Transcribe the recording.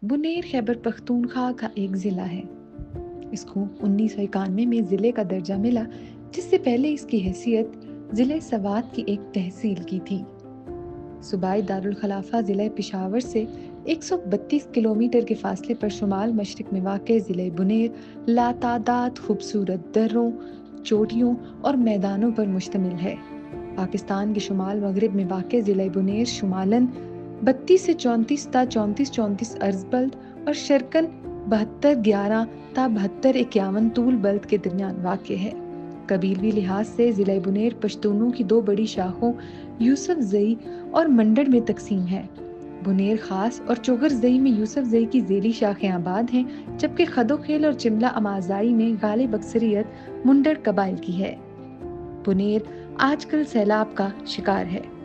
बुनेर खैबर पख्तूनख्वा का एक ज़िला है। इसको 1991 में ज़िले का दर्जा मिला, जिससे पहले इसकी हैसियत ज़िले सवात की एक तहसील की थी। सूबाई दारुल खलाफा ज़िला पेशावर से 132 किलोमीटर के फासले पर शुमाल मशरक में वाक़ ज़िला बुनेर लातादाद खूबसूरत दर्रों, चोटियों और मैदानों पर मुश्तमिल है। पाकिस्तान के शुमाल मगरिब में वाक़ ज़िला बुनेर शुमालन 32 से 34 ता 34-34 अर्ज बल्द और शर्कन 72-11 ता 72-51 तूल बल्द के दरमियान वाक़ है। कबीलवी लिहाज से ज़िला बुनेर पश्तूनों की दो बड़ी शाखों यूसुफजई और मंडर में तकसीम है। बुनेर खास और चोगरजई में यूसुफजई की ज़ेली शाखें आबाद हैं, जबकि खदोखेल और चिमला अमाजाई में गालिब अक्सरियत मुंडर कबाइल की है। बुनेर आजकल सैलाब का शिकार है।